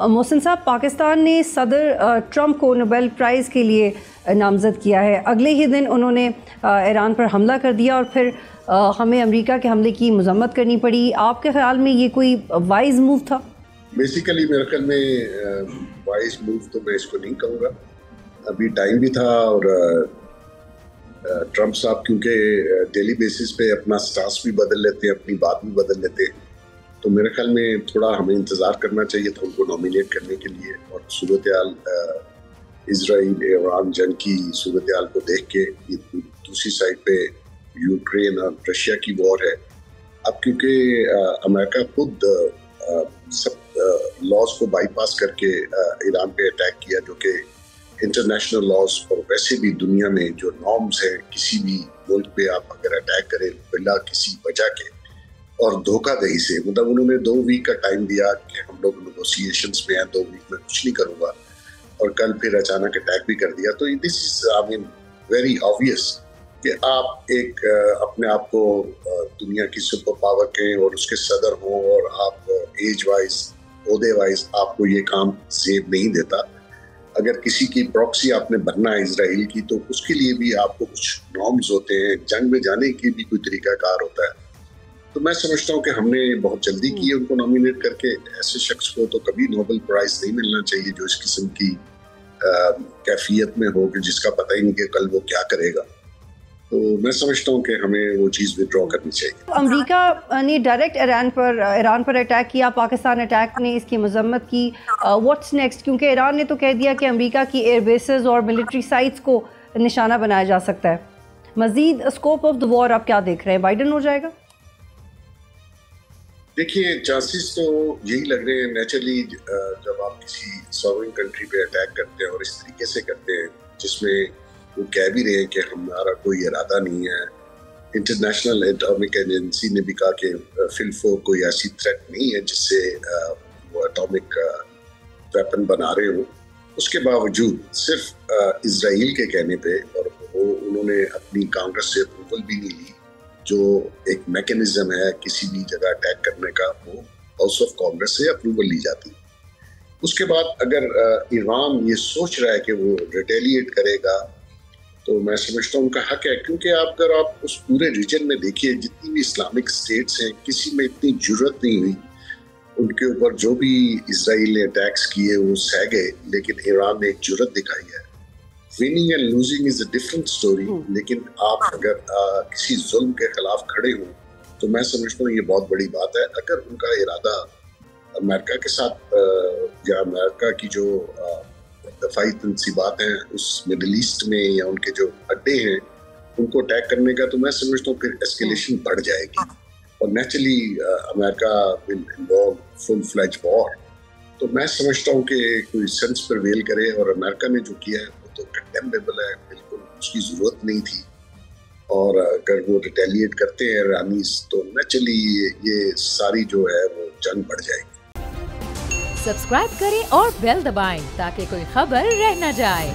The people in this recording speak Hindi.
मोहसिन साहब, पाकिस्तान ने सदर ट्रंप को नोबेल प्राइज़ के लिए नामज़द किया है। अगले ही दिन उन्होंने ईरान पर हमला कर दिया और फिर हमें अमेरिका के हमले की मज़म्मत करनी पड़ी। आपके ख्याल में ये कोई वाइज मूव था? बेसिकली मेरे ख्याल में वाइज मूव तो मैं इसको नहीं कहूँगा। अभी टाइम भी था और ट्रंप साहब क्योंकि डेली बेसिस पे अपना स्टांस भी बदल लेते हैं, अपनी बात भी बदल लेते हैं, तो मेरे ख्याल में थोड़ा हमें इंतज़ार करना चाहिए था उनको नॉमिनेट करने के लिए। और सूरत हाल इजराइल ईरान जंग की सूरत हाल को देख के ये दूसरी साइड पे यूक्रेन और रशिया की वॉर है। अब क्योंकि अमेरिका खुद सब लॉज को बाईपास करके ईरान पे अटैक किया, जो कि इंटरनेशनल लॉज और वैसे भी दुनिया में जो नॉर्म्स हैं, किसी भी मुल्क पे आप अगर अटैक करें बिला किसी वजह के और धोखाधड़ी से, मतलब उन्होंने 2 वीक का टाइम दिया कि हम लोग नेगोशिएशंस में हैं, 2 वीक में कुछ नहीं करूँगा, और कल फिर अचानक अटैक भी कर दिया। तो this is I mean very obvious कि आप एक अपने आप को दुनिया की सुपर पावर के और उसके सदर हो और आप एज वाइज ओहदे वाइज आपको ये काम सेव नहीं देता। अगर किसी की प्रॉक्सी आपने बनना है इसराइल की, तो उसके लिए भी आपको कुछ नॉर्म्स होते हैं, जंग में जाने की भी कोई तरीकाकार होता है। तो मैं समझता हूँ कि हमने बहुत जल्दी की है उनको नॉमिनेट करके। ऐसे शख्स को तो कभी नोबेल प्राइज नहीं मिलना चाहिए जो इस किस्म की कैफियत में हो कि जिसका पता ही नहीं कि कल वो क्या करेगा। तो मैं समझता हूँ कि हमें वो चीज़ विड्रॉ करनी चाहिए। अमेरिका ने डायरेक्ट ईरान पर अटैक किया, पाकिस्तान अटैक ने इसकी मजम्मत की। What's next? क्योंकि ईरान ने तो कह दिया कि अमेरिका की एयर बेसेस और मिलिट्री साइट्स को निशाना बनाया जा सकता है। मजीद स्कोप ऑफ द वॉर आप क्या देख रहे हैं? बाइडन हो जाएगा? देखिए, चांसेस तो यही लग रहे हैं। नेचुरली जब आप किसी सॉवरेन कंट्री पे अटैक करते हैं और इस तरीके से करते हैं जिसमें वो कह भी रहे हैं कि हमारा कोई इरादा नहीं है, इंटरनेशनल एटॉमिक एजेंसी ने भी कहा कि फिलफो कोई ऐसी थ्रेट नहीं है जिससे वो एटॉमिक वेपन बना रहे हो, उसके बावजूद सिर्फ इजराइल के कहने पे, और वो उन्होंने अपनी कांग्रेस से अप्रूवल भी नहीं ली, जो एक मैकेनिज्म है किसी भी जगह अटैक करने का, वो हाउस ऑफ कांग्रेस से अप्रूवल ली जाती है। उसके बाद अगर ईरान ये सोच रहा है कि वो रिटेलिएट करेगा, तो मैं समझता हूँ उनका हक है। क्योंकि अगर आप उस पूरे रीजन में देखिए, जितनी भी इस्लामिक स्टेट्स हैं, किसी में इतनी जरूरत नहीं हुई उनके ऊपर। जो भी इसराइल ने अटैक्स किए वो सह गए, लेकिन ईरान ने एक जरूरत दिखाई है। Winning and losing is a different story, लेकिन आप अगर किसी जुल्म के खिलाफ खड़े हो तो मैं समझता हूँ ये बहुत बड़ी बात है। अगर उनका इरादा अमेरिका के साथ या अमेरिका की जो दफाई तनसीबात हैं उस मिडल ईस्ट में या उनके जो अड्डे हैं उनको अटैक करने का, तो मैं समझता हूँ फिर एस्केलेशन बढ़ जाएगी और naturally America will involve full fledge war. तो मैं समझता हूँ कि कोई सेंस प्रिवेल करे, और अमेरिका ने जो किया है वो तो कंडेमेबल है, बिल्कुल उसकी जरूरत नहीं थी। और अगर वो रिटेलिएट करते हैं ईरानीज, तो नेचुरली ये सारी जो है वो जंग बढ़ जाएगी। सब्सक्राइब करें और बेल दबाएं ताकि कोई खबर रह न जाए।